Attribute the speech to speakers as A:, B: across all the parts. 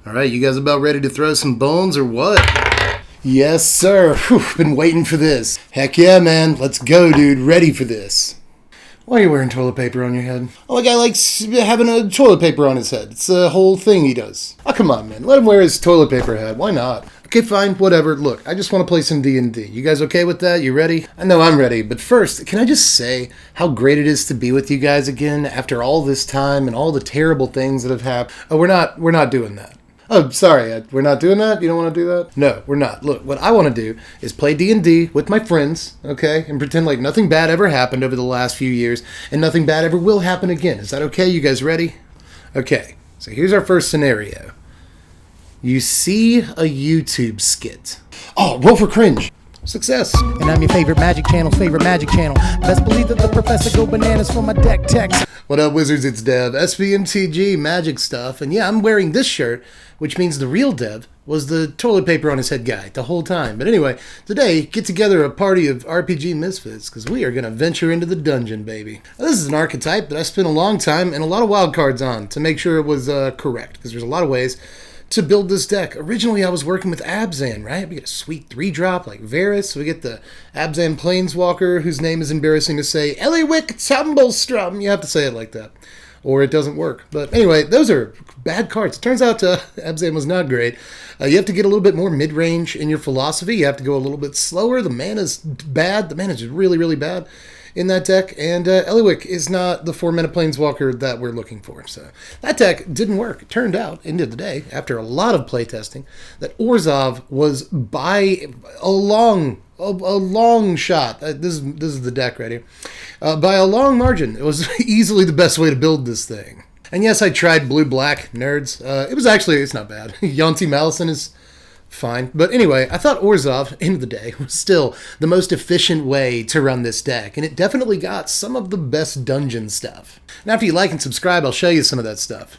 A: Alright, you guys about ready to throw some bones or what? Yes, sir. Whew, been waiting for this. Heck yeah, man. Let's go, dude. Ready for this. Why are you wearing toilet paper on your head? Oh, a guy likes having a toilet paper on his head. It's a whole thing he does. Oh, come on, man. Let him wear his toilet paper hat. Why not? Okay, fine. Whatever. Look, I just want to play some D&D. You guys okay with that? You ready? I know I'm ready. But first, can I just say how great it is to be with you guys again after all this time and all the terrible things that have happened? Oh, we're not doing that. Oh, sorry, we're not doing that? You don't want to do that? No, we're not. Look, what I want to do is play D&D with my friends, okay? And pretend like nothing bad ever happened over the last few years, and nothing bad ever will happen again. Is that okay? You guys ready? Okay, so here's our first scenario. You see a YouTube skit. Oh, roll for cringe. Success.
B: And I'm your favorite magic channel's favorite magic channel. Best believe that the professor go bananas for my deck techs.
A: What up, Wizards? It's Dev. Mtg magic stuff. And yeah, I'm wearing this shirt, which means the real Dev was the toilet paper on his head guy the whole time. But anyway, today, get together a party of RPG misfits, because we are going to venture into the dungeon, baby. Now, this is an archetype that I spent a long time and a lot of wild cards on to make sure it was correct, because there's a lot of ways to build this deck. Originally, I was working with Abzan, right? We get a sweet 3-drop like Varus. We get the Abzan Planeswalker, whose name is embarrassing to say, Eliwick Tumblestrum. You have to say it like that, or it doesn't work. But anyway, those are bad cards. It turns out Abzan was not great. You have to get a little bit more mid-range in your philosophy. You have to go a little bit slower. The mana's bad. The mana's really, really bad in that deck, and Eliwick is not the 4-mana Planeswalker that we're looking for. So that deck didn't work. It turned out, end of the day, after a lot of playtesting, that Orzhov was by a long shot. This is the deck right here. By a long margin, it was easily the best way to build this thing. And yes, I tried blue-black, nerds. It's not bad. Yonti Malison is fine. But anyway, I thought Orzhov, end of the day, was still the most efficient way to run this deck, and it definitely got some of the best dungeon stuff. Now, after you like and subscribe, I'll show you some of that stuff.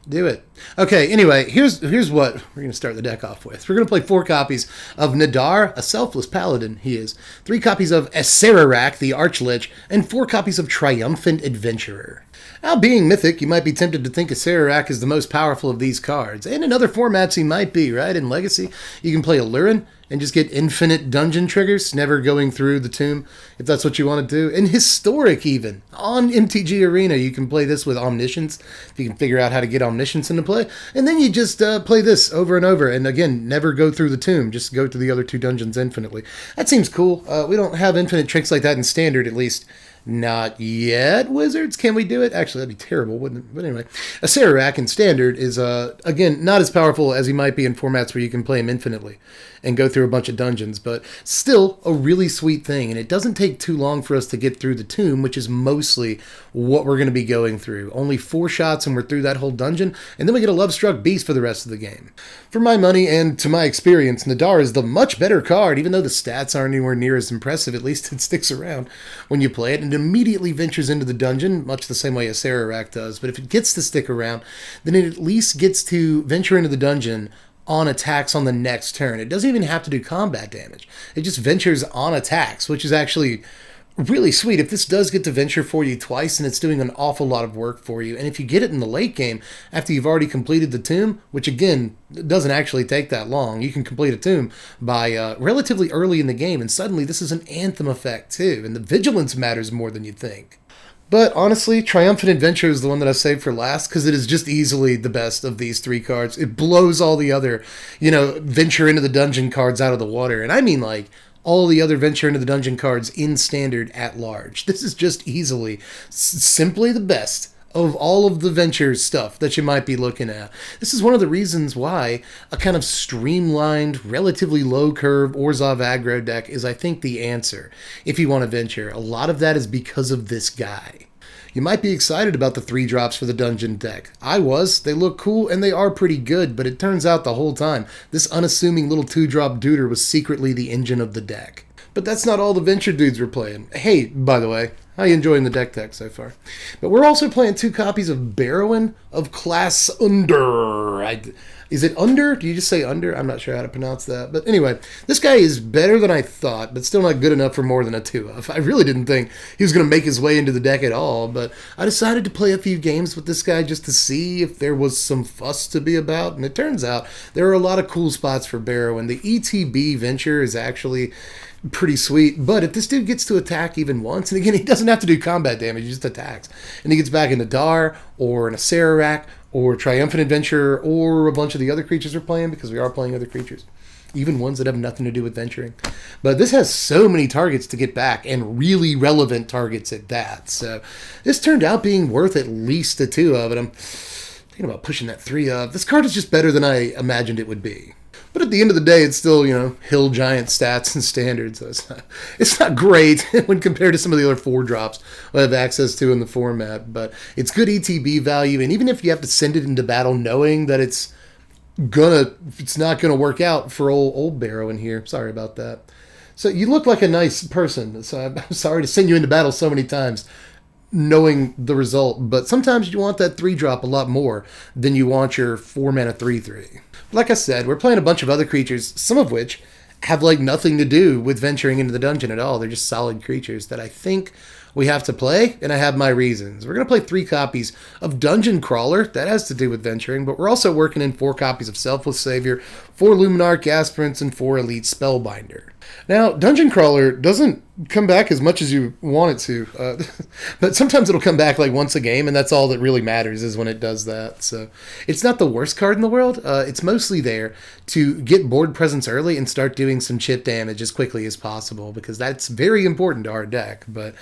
A: Do it. Okay, anyway, here's what we're going to start the deck off with. We're going to play 4 copies of Nadar, a selfless paladin he is, 3 copies of Acererak, the Archlich, and 4 copies of Triumphant Adventurer. Now, being mythic, you might be tempted to think Acererak is the most powerful of these cards, and in other formats he might be, right? In Legacy, you can play Alurin and just get infinite dungeon triggers, never going through the tomb, if that's what you want to do. In Historic, even, on MTG Arena, you can play this with Omniscience, if you can figure out how to get Omniscience into play, and then you just play this over and over, and again, never go through the tomb, just go to the other 2 dungeons infinitely. That seems cool. We don't have infinite tricks like that in Standard, at least. Not yet, Wizards. Can we do it? Actually, that'd be terrible, wouldn't it? But anyway, Acererak in Standard is, again, not as powerful as he might be in formats where you can play him infinitely and go through a bunch of dungeons, but still a really sweet thing, and it doesn't take too long for us to get through the tomb, which is mostly what we're going to be going through. Only 4 shots and we're through that whole dungeon, and then we get a Love-Struck Beast for the rest of the game. For my money, and to my experience, Nadar is the much better card, even though the stats aren't anywhere near as impressive. At least it sticks around when you play it, and immediately ventures into the dungeon, much the same way Acererak does. But if it gets to stick around, then it at least gets to venture into the dungeon on attacks on the next turn. It doesn't even have to do combat damage. It just ventures on attacks, which is actually really sweet. If this does get to venture for you twice, and it's doing an awful lot of work for you, and if you get it in the late game after you've already completed the tomb, which again doesn't actually take that long, you can complete a tomb by relatively early in the game, and suddenly this is an Anthem effect too, and the vigilance matters more than you think. But honestly, Triumphant Adventure is the one that I saved for last, because it is just easily the best of these 3 cards. It blows all the other, venture into the dungeon cards out of the water, and I mean like all the other venture into the dungeon cards in Standard at large. This is just easily, simply the best of all of the venture stuff that you might be looking at. This is one of the reasons why a kind of streamlined, relatively low-curve Orzhov aggro deck is, I think, the answer if you want to venture. A lot of that is because of this guy. You might be excited about the 3-drops for the dungeon deck. I was. They look cool, and they are pretty good, but it turns out the whole time, this unassuming little 2-drop duder was secretly the engine of the deck. But that's not all the venture dudes we're playing. Hey, by the way, how you enjoying the deck tech so far? But we're also playing 2 copies of Barrowin of Class Under. Is it under? Do you just say under? I'm not sure how to pronounce that. But anyway, this guy is better than I thought, but still not good enough for more than a 2 of. I really didn't think he was going to make his way into the deck at all, but I decided to play a few games with this guy just to see if there was some fuss to be about, and it turns out there are a lot of cool spots for Barrow, and the ETB venture is actually pretty sweet. But if this dude gets to attack even once, and again, he doesn't have to do combat damage, he just attacks, and he gets back into Dar or an Acererak or Triumphant Adventurer or a bunch of the other creatures we're playing, because we are playing other creatures, even ones that have nothing to do with venturing. But this has so many targets to get back, and really relevant targets at that. So this turned out being worth at least a 2 of, and I'm thinking about pushing that 3 of. This card is just better than I imagined it would be. But at the end of the day, it's still, hill giant stats and standards. So it's not great when compared to some of the other 4-drops I have access to in the format. But it's good ETB value, and even if you have to send it into battle knowing that it's not gonna work out for old Barrow in here. Sorry about that. So you look like a nice person, so I'm sorry to send you into battle so many times knowing the result, but sometimes you want that 3-drop a lot more than you want your 4-mana 3/3. Like I said, we're playing a bunch of other creatures, some of which have nothing to do with venturing into the dungeon at all. They're just solid creatures that I think we have to play, and I have my reasons. We're going to play 3 copies of Dungeon Crawler. That has to do with venturing, but we're also working in 4 copies of Selfless Savior, 4 Luminarch Aspirants, and 4 Elite Spellbinder. Now, Dungeon Crawler doesn't come back as much as you want it to, but sometimes it'll come back once a game, and that's all that really matters is when it does that. So it's not the worst card in the world. It's mostly there to get board presence early and start doing some chip damage as quickly as possible, because that's very important to our deck. But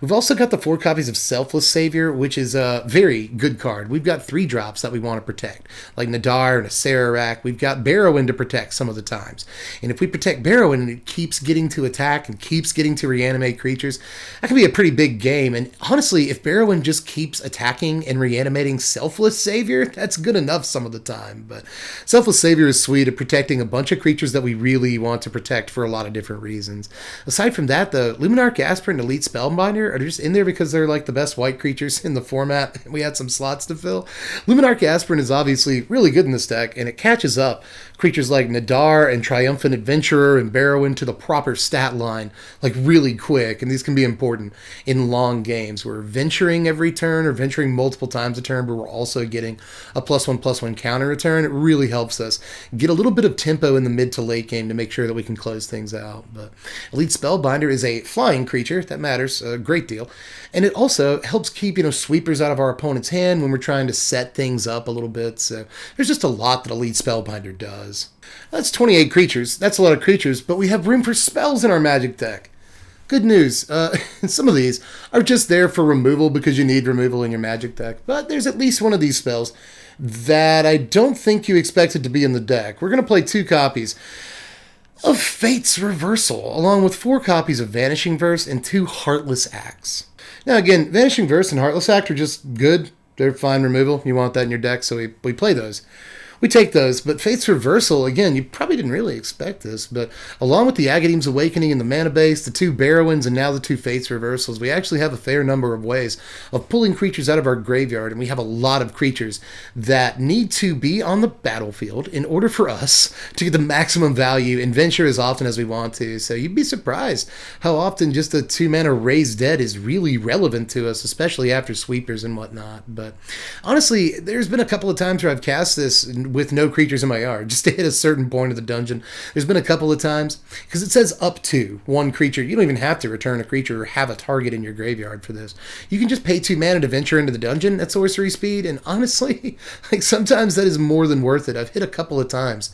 A: we've also got the 4 copies of Selfless Savior, which is a very good card. We've got 3 drops that we want to protect, like Nadar and a Acererak. We've got Barrowin to protect some of the times, and if we protect Barrowin and it keeps getting to attack and keeps getting to reanimate creatures, that can be a pretty big game. And honestly, if Barrowin just keeps attacking and reanimating Selfless Savior, that's good enough some of the time. But Selfless Savior is sweet at protecting a bunch of creatures that we really want to protect for a lot of different reasons. Aside from that, the Luminarch Aspirant and Elite Spellbinder are just in there because they're the best white creatures in the format. We had some slots to fill. Luminarch Aspirant is obviously really good in this deck, and it catches up creatures like Nadar and Triumphant Adventurer and Barrowin to the proper stat line really quick, and these can be important in long games. We're venturing every turn or venturing multiple times a turn, but we're also getting a +1/+1 counter return. It really helps us get a little bit of tempo in the mid to late game to make sure that we can close things out. But Elite Spellbinder is a flying creature. That matters a great deal. And it also helps keep, sweepers out of our opponent's hand when we're trying to set things up a little bit. So there's just a lot that Elite Spellbinder does. That's 28 creatures. That's a lot of creatures, but we have room for spells in our Magic deck. Good news. Some of these are just there for removal because you need removal in your Magic deck, but there's at least one of these spells that I don't think you expected to be in the deck. We're going to play 2 copies of Fate's Reversal, along with 4 copies of Vanishing Verse and 2 Heartless Acts. Now again, Vanishing Verse and Heartless Act are just good. They're fine removal. You want that in your deck, so we play those. We take those, but Fate's Reversal, again, you probably didn't really expect this, but along with the Agadeem's Awakening and the Mana Base, the 2 Barrowins, and now the 2 Fate's Reversals, we actually have a fair number of ways of pulling creatures out of our graveyard, and we have a lot of creatures that need to be on the battlefield in order for us to get the maximum value and venture as often as we want to. So you'd be surprised how often just a 2-mana Raise Dead is really relevant to us, especially after sweepers and whatnot. But honestly, there's been a couple of times where I've cast this with no creatures in my yard, just to hit a certain point of the dungeon. There's been a couple of times, because it says up to 1 creature. You don't even have to return a creature or have a target in your graveyard for this. You can just pay 2 mana to venture into the dungeon at sorcery speed, and honestly, sometimes that is more than worth it. I've hit a couple of times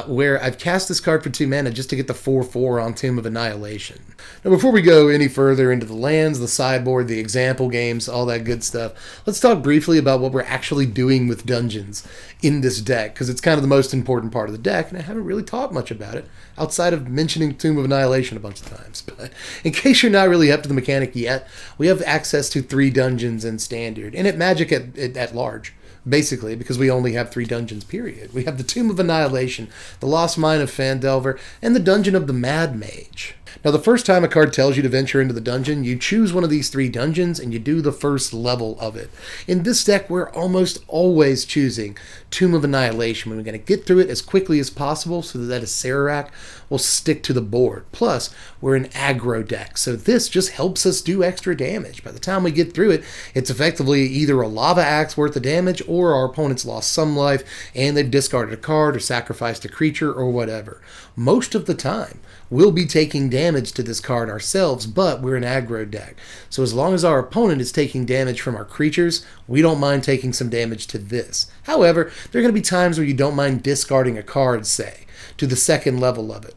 A: where I've cast this card for 2 mana just to get the 4/4 on Tomb of Annihilation. Now, before we go any further into the lands, the sideboard, the example games, all that good stuff, let's talk briefly about what we're actually doing with dungeons in this deck, because it's kind of the most important part of the deck, and I haven't really talked much about it outside of mentioning Tomb of Annihilation a bunch of times. But in case you're not really up to the mechanic yet, we have access to 3 dungeons in Standard, and at Magic at large. Basically, because we only have 3 dungeons, period. We have the Tomb of Annihilation, the Lost Mine of Phandelver, and the Dungeon of the Mad Mage. Now, the first time a card tells you to venture into the dungeon, you choose one of these 3 dungeons and you do the first level of it. In this deck, we're almost always choosing Tomb of Annihilation. We're going to get through it as quickly as possible so that a Sararak will stick to the board. Plus, we're an aggro deck, so this just helps us do extra damage. By the time we get through it, it's effectively either a lava axe worth of damage or our opponent's lost some life and they've discarded a card or sacrificed a creature or whatever. Most of the time, we'll be taking damage to this card ourselves, but we're an aggro deck. So as long as our opponent is taking damage from our creatures, we don't mind taking some damage to this. However, there are going to be times where you don't mind discarding a card, say, to the second level of it,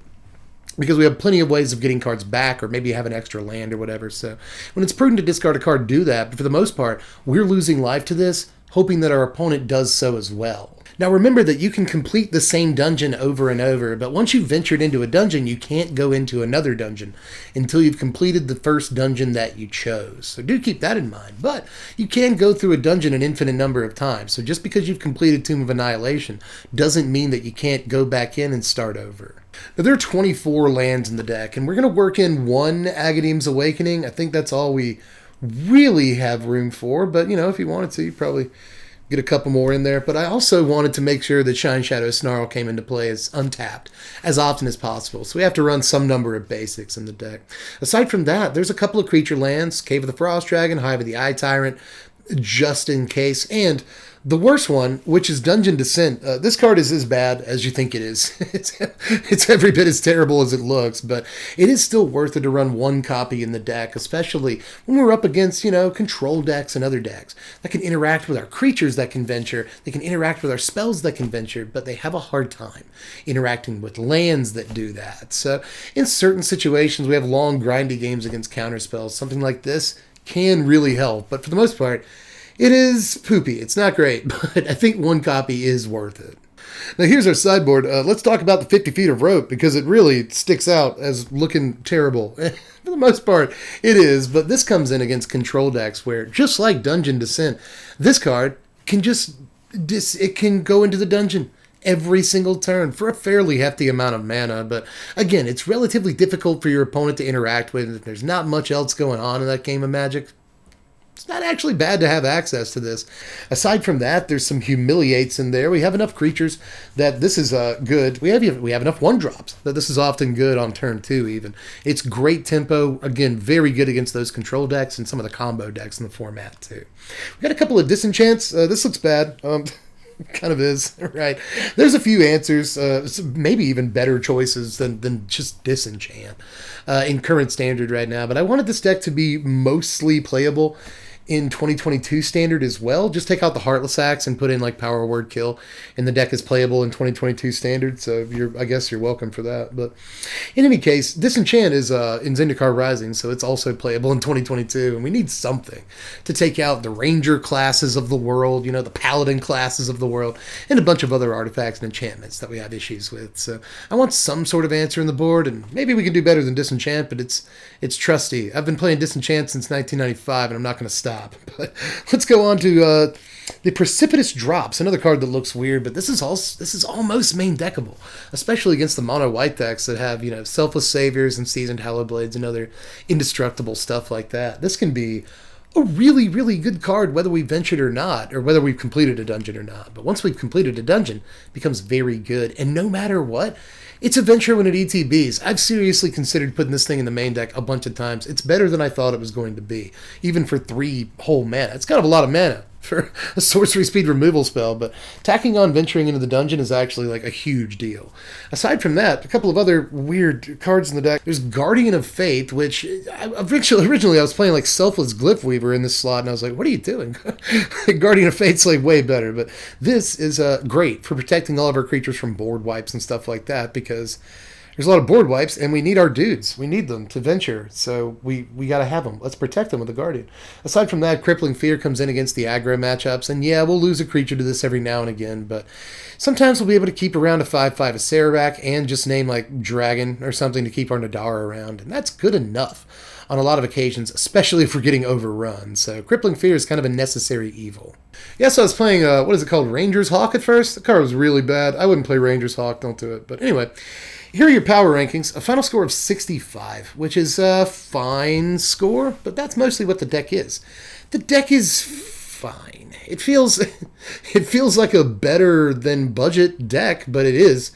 A: because we have plenty of ways of getting cards back, or maybe you have an extra land or whatever. So when it's prudent to discard a card, do that. But for the most part, we're losing life to this, hoping that our opponent does so as well. Now remember that you can complete the same dungeon over and over, but once you've ventured into a dungeon, you can't go into another dungeon until you've completed the first dungeon that you chose. So do keep that in mind. But you can go through a dungeon an infinite number of times. So just because you've completed Tomb of Annihilation doesn't mean that you can't go back in and start over. Now, there are 24 lands in the deck, and we're going to work in 1 Agadeem's Awakening. I think that's all we really have room for, but, you know, if you wanted to, you probably get a couple more in there. But I also wanted to make sure that Shine Shadow Snarl came into play as untapped as often as possible. So we have to run some number of basics in the deck. Aside from that, there's a couple of creature lands, Cave of the Frost Dragon, Hive of the Eye Tyrant, just in case. And the worst one, which is Dungeon Descent. This card is as bad as you think it is. It's every bit as terrible as it looks, but it is still worth it to run 1 copy in the deck, especially when we're up against, you know, control decks and other decks that can interact with our creatures that can venture, they can interact with our spells that can venture, but they have a hard time interacting with lands that do that. So in certain situations, we have long, grindy games against counterspells. Something like this can really help, but for the most part, it is poopy. It's not great, but I think 1 copy is worth it. Now here's our sideboard. Let's talk about the 50 feet of rope, because it really sticks out as looking terrible. For the most part, it is, but this comes in against control decks where, just like Dungeon Descent, this card can it can go into the dungeon every single turn for a fairly hefty amount of mana. But again, it's relatively difficult for your opponent to interact with. If there's not much else going on in that game of Magic, it's not actually bad to have access to this. Aside from that, there's some humiliates in there. We have enough creatures that this is good. We have enough 1-drops that this is often good on turn 2 even. It's great tempo. Again, very good against those control decks and some of the combo decks in the format too. We got a couple of disenchants. This looks bad. Kind of is, right? There's a few answers, maybe even better choices than just disenchant in current standard right now. But I wanted this deck to be mostly playable in 2022 standard as well. Just take out the Heartless Axe and put in like Power Word Kill, and the deck is playable in 2022 standard. So I guess you're welcome for that. But in any case, Disenchant is in Zendikar Rising, so it's also playable in 2022. And we need something to take out the Ranger classes of the world, you know, the Paladin classes of the world, and a bunch of other artifacts and enchantments that we have issues with. So I want some sort of answer in the board, and maybe we can do better than Disenchant, but it's trusty. I've been playing Disenchant since 1995, and I'm not going to stop. But let's go on to the Precipitous Drops, another card that looks weird, but this is almost main deckable, especially against the mono white decks that have, you know, Selfless Saviors and Seasoned Hallowblades and other indestructible stuff like that. This can be a really, really good card whether we ventured or not, or whether we've completed a dungeon or not. But once we've completed a dungeon, it becomes very good, and no matter what, it's a venture when it ETBs. I've seriously considered putting this thing in the main deck a bunch of times. It's better than I thought it was going to be, even for 3 whole mana. It's kind of a lot of mana for a sorcery speed removal spell, but tacking on venturing into the dungeon is actually like a huge deal. Aside from that, a couple of other weird cards in the deck. There's Guardian of Faith, which originally I was playing like Selfless Glyph Weaver in this slot, and I was like, what are you doing? Guardian of Faith's like way better, but this is great for protecting all of our creatures from board wipes and stuff like that, because there's a lot of board wipes, and we need our dudes. We need them to venture, so we got to have them. Let's protect them with the Guardian. Aside from that, Crippling Fear comes in against the aggro matchups, and yeah, we'll lose a creature to this every now and again, but sometimes we'll be able to keep around a 5/5 of Sararak and just name like Dragon or something to keep our Nadara around, and that's good enough on a lot of occasions, especially if we're getting overrun. So Crippling Fear is kind of a necessary evil. Yeah, so I was playing, what is it called, Ranger's Hawk at first? The card was really bad. I wouldn't play Ranger's Hawk, don't do it. But anyway, Here are your power rankings. A final score of 65, which is a fine score, but that's mostly what the deck is. The deck is fine. It feels like a better than budget deck, but it is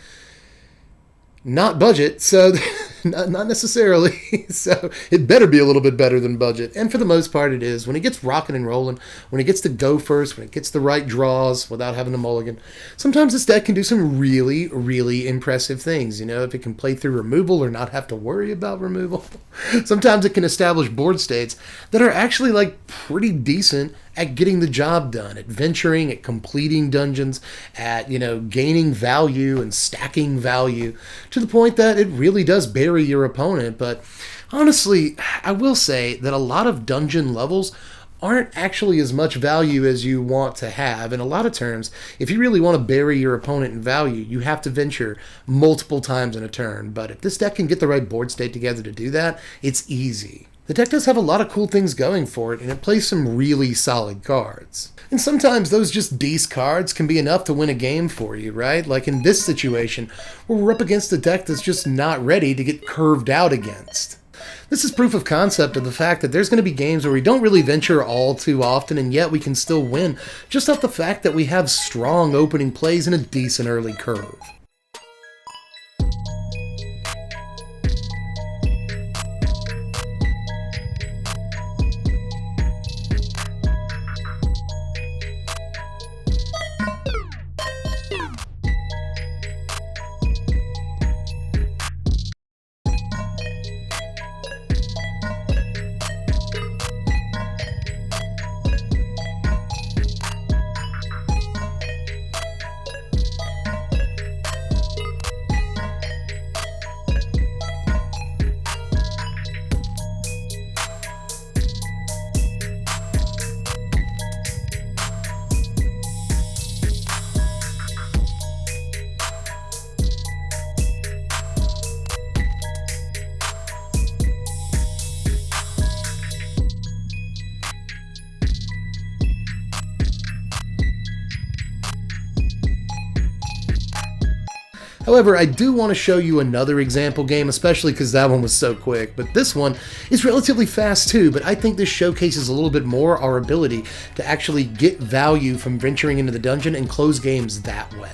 A: not budget, so not necessarily. So it better be a little bit better than budget. And for the most part, it is. When it gets rocking and rolling, when it gets to go first, when it gets the right draws without having to mulligan, sometimes this deck can do some really, really impressive things. You know, if it can play through removal or not have to worry about removal. Sometimes it can establish board states that are actually like pretty decent at getting the job done, at venturing, at completing dungeons, at, you know, gaining value and stacking value to the point that it really does bury your opponent. But honestly, I will say that a lot of dungeon levels aren't actually as much value as you want to have. In a lot of terms, if you really want to bury your opponent in value, you have to venture multiple times in a turn. But if this deck can get the right board state together to do that, it's easy. The deck does have a lot of cool things going for it, and it plays some really solid cards. And sometimes those just decent cards can be enough to win a game for you, right? Like in this situation, where we're up against a deck that's just not ready to get curved out against. This is proof of concept of the fact that there's going to be games where we don't really venture all too often, and yet we can still win, just off the fact that we have strong opening plays and a decent early curve. However, I do want to show you another example game, especially because that one was so quick, but this one is relatively fast too, but I think this showcases a little bit more our ability to actually get value from venturing into the dungeon and close games that way.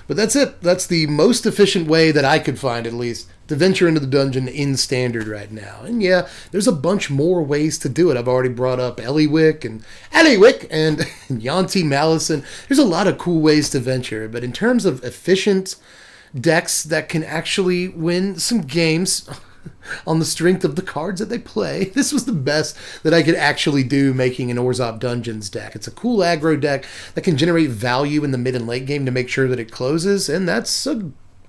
A: But that's it. That's the most efficient way that I could find, at least, to venture into the dungeon in Standard right now. And yeah, there's a bunch more ways to do it. I've already brought up Eliwick and Yanti Malison. There's a lot of cool ways to venture. But in terms of efficient decks that can actually win some games on the strength of the cards that they play, this was the best that I could actually do making an Orzhov Dungeons deck. It's a cool aggro deck that can generate value in the mid and late game to make sure that it closes, and that's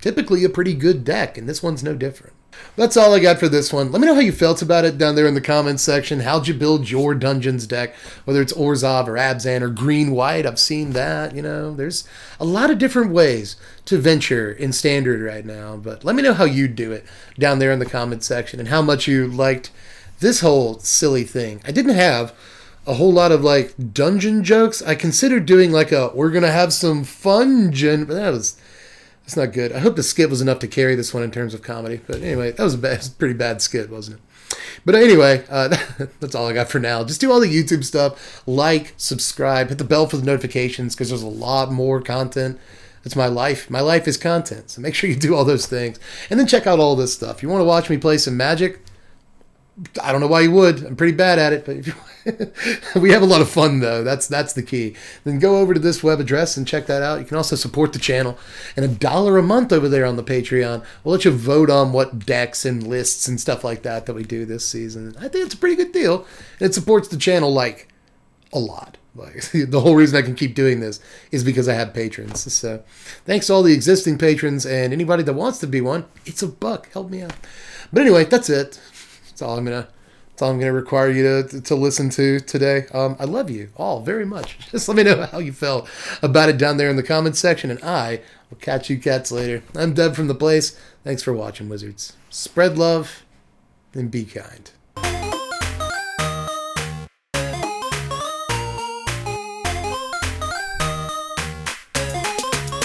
A: typically a pretty good deck, and this one's no different. That's all I got for this one. Let me know how you felt about it down there in the comments section. How'd you build your Dungeons deck? Whether it's Orzhov or Abzan or Green-White, I've seen that. You know, there's a lot of different ways to venture in Standard right now. But let me know how you do it down there in the comments section and how much you liked this whole silly thing. I didn't have a whole lot of like dungeon jokes. I considered doing like we're going to have some fun, but that's not good. I hope the skit was enough to carry this one in terms of comedy. But anyway, that was a pretty bad skit, wasn't it? But anyway, that's all I got for now. Just do all the YouTube stuff. Like, subscribe, hit the bell for the notifications because there's a lot more content. It's my life. My life is content. So make sure you do all those things. And then check out all this stuff. You want to watch me play some Magic? I don't know why you would. I'm pretty bad at it, but if you we have a lot of fun, though. That's the key. Then go over to this web address and check that out. You can also support the channel. And $1 a month over there on the Patreon will let you vote on what decks and lists and stuff like that we do this season. I think it's a pretty good deal. And it supports the channel, like, a lot. Like, the whole reason I can keep doing this is because I have patrons. So thanks to all the existing patrons and anybody that wants to be one. It's $1. Help me out. But anyway, that's it. That's all I'm gonna require you to listen to today. I love you all very much. Just let me know how you felt about it down there in the comments section, and I will catch you cats later. I'm Deb from The Place. Thanks for watching, Wizards. Spread love and be kind.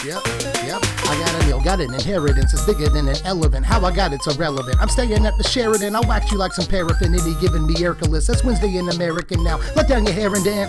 B: Yep, I got a deal, got an inheritance, it's bigger than an elephant. How I got it's irrelevant. I'm staying at the Sheridan, I'll wax you like some paraffin. Itty giving me Hercules. That's Wednesday in American now. Let down your hair and dance.